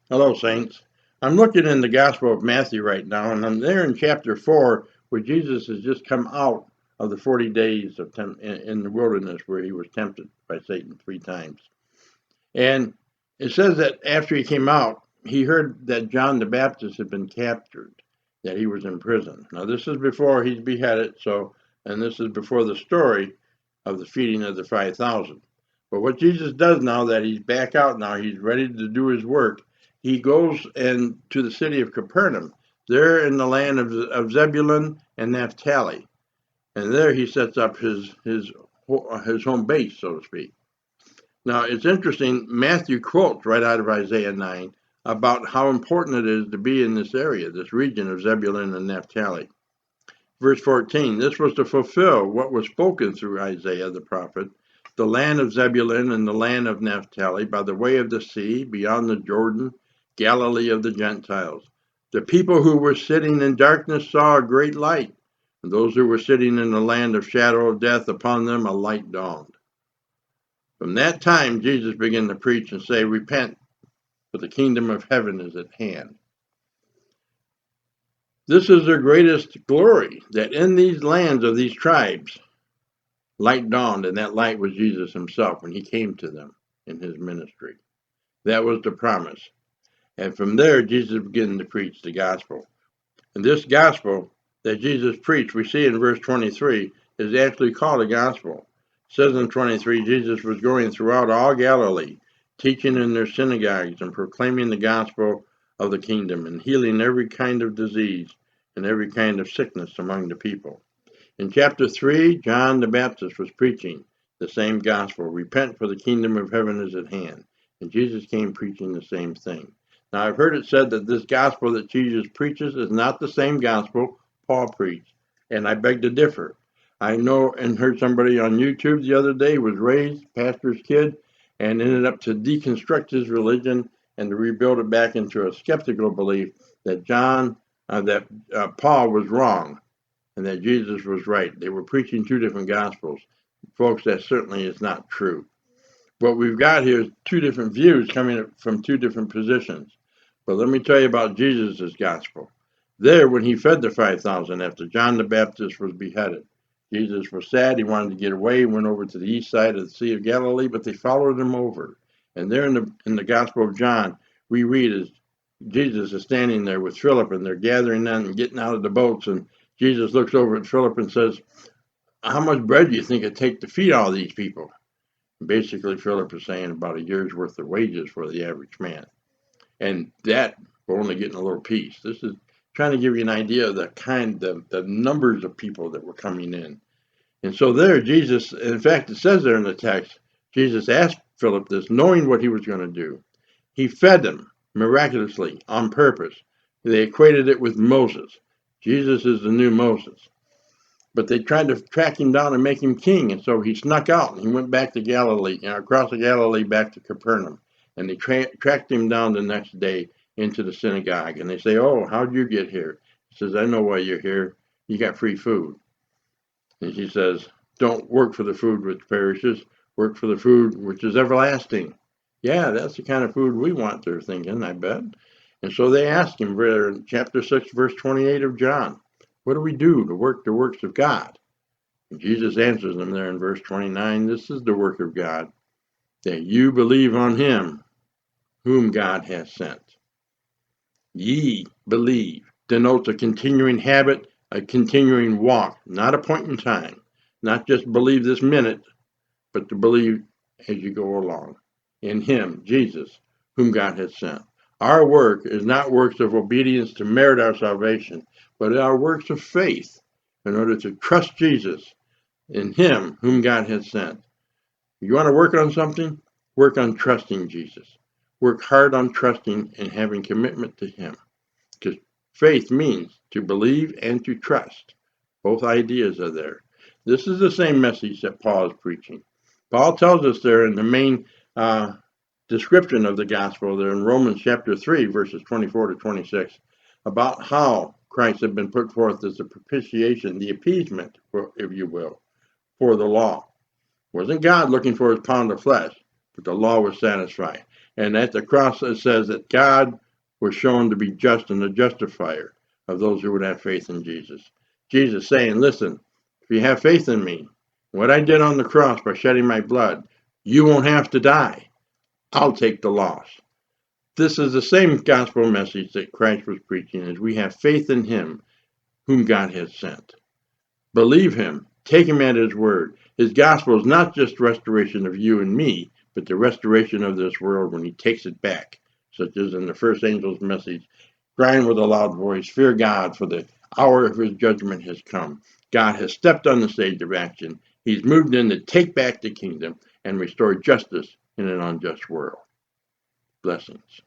Hello, Saints. I'm looking in the Gospel of Matthew right now, and I'm there in chapter 4, where Jesus has just come out of the 40 days in the wilderness where he was tempted by Satan 3 times. And it says that after he came out, he heard that John the Baptist had been captured, that he was in prison. Now, this is before he's beheaded, and this is before the story of the feeding of the 5,000. But what Jesus does now that he's back out now, he's ready to do his work. He goes to the city of Capernaum. There in the land of Zebulun and Naphtali, and there he sets up his home base, so to speak. Now it's interesting. Matthew quotes right out of Isaiah 9 about how important it is to be in this area, this region of Zebulun and Naphtali. Verse 14, this was to fulfill what was spoken through Isaiah the prophet, the land of Zebulun and the land of Naphtali, by the way of the sea, beyond the Jordan, Galilee of the Gentiles. The people who were sitting in darkness saw a great light, and those who were sitting in the land of shadow of death, upon them a light dawned. From that time, Jesus began to preach and say, repent, for the kingdom of heaven is at hand. This is their greatest glory, that in these lands of these tribes, light dawned, and that light was Jesus himself when he came to them in his ministry. That was the promise. And from there, Jesus began to preach the gospel. And this gospel that Jesus preached, we see in verse 23, is actually called a gospel. It says in 23, Jesus was going throughout all Galilee, teaching in their synagogues and proclaiming the gospel of the kingdom and healing every kind of disease and every kind of sickness among the people. In chapter 3, John the Baptist was preaching the same gospel. Repent, for the kingdom of heaven is at hand. And Jesus came preaching the same thing. Now, I've heard it said that this gospel that Jesus preaches is not the same gospel Paul preached, and I beg to differ. I know and heard somebody on YouTube the other day was raised, pastor's kid, and ended up to deconstruct his religion and to rebuild it back into a skeptical belief that Paul was wrong and that Jesus was right. They were preaching two different gospels. Folks, that certainly is not true. What we've got here is two different views coming from two different positions. But let me tell you about Jesus' gospel. There, when he fed the 5,000 after John the Baptist was beheaded, Jesus was sad. He wanted to get away. He went over to the east side of the Sea of Galilee, but they followed him over. And there in the Gospel of John, we read as Jesus is standing there with Philip, and they're gathering in and getting out of the boats. And Jesus looks over at Philip and says, how much bread do you think it'd take to feed all these people? Basically, Philip is saying about a year's worth of wages for the average man. And that, we're only getting a little piece. This is trying to give you an idea of the numbers of people that were coming in. And so there, Jesus, in fact, it says there in the text, Jesus asked Philip this, knowing what he was going to do. He fed them miraculously on purpose. They equated it with Moses. Jesus is the new Moses. But they tried to track him down and make him king, and so he snuck out and he went back to Galilee, across the Galilee back to Capernaum. And they tracked him down the next day into the synagogue, and they say, oh, how'd you get here? He says, I know why you're here. You got free food. And he says, don't work for the food which perishes, work for the food which is everlasting. Yeah, that's the kind of food we want, they're thinking, I bet. And so they asked him, in chapter 6, verse 28 of John, what do we do to work the works of God? And Jesus answers them there in verse 29, this is the work of God, that you believe on him whom God has sent. Ye believe denotes a continuing habit, a continuing walk, not a point in time. Not just believe this minute, but to believe as you go along. In him, Jesus, whom God has sent. Our work is not works of obedience to merit our salvation, but our works of faith in order to trust Jesus, in him whom God has sent. You want to work on something? Work on trusting Jesus. Work hard on trusting and having commitment to him. Because faith means to believe and to trust. Both ideas are there. This is the same message that Paul is preaching. Paul tells us there in the main description of the gospel there in Romans chapter 3, verses 24 to 26, about how Christ had been put forth as the propitiation, the appeasement, if you will, for the law. It wasn't God looking for his pound of flesh, but the law was satisfied. And at the cross it says that God was shown to be just and the justifier of those who would have faith in Jesus. Jesus saying, listen, if you have faith in me, what I did on the cross by shedding my blood, you won't have to die. I'll take the loss. This is the same gospel message that Christ was preaching as we have faith in him whom God has sent. Believe him. Take him at his word. His gospel is not just restoration of you and me, but the restoration of this world when he takes it back, such as in the first angel's message, crying with a loud voice, fear God, for the hour of his judgment has come. God has stepped on the stage of action. He's moved in to take back the kingdom and restore justice in an unjust world. Blessings.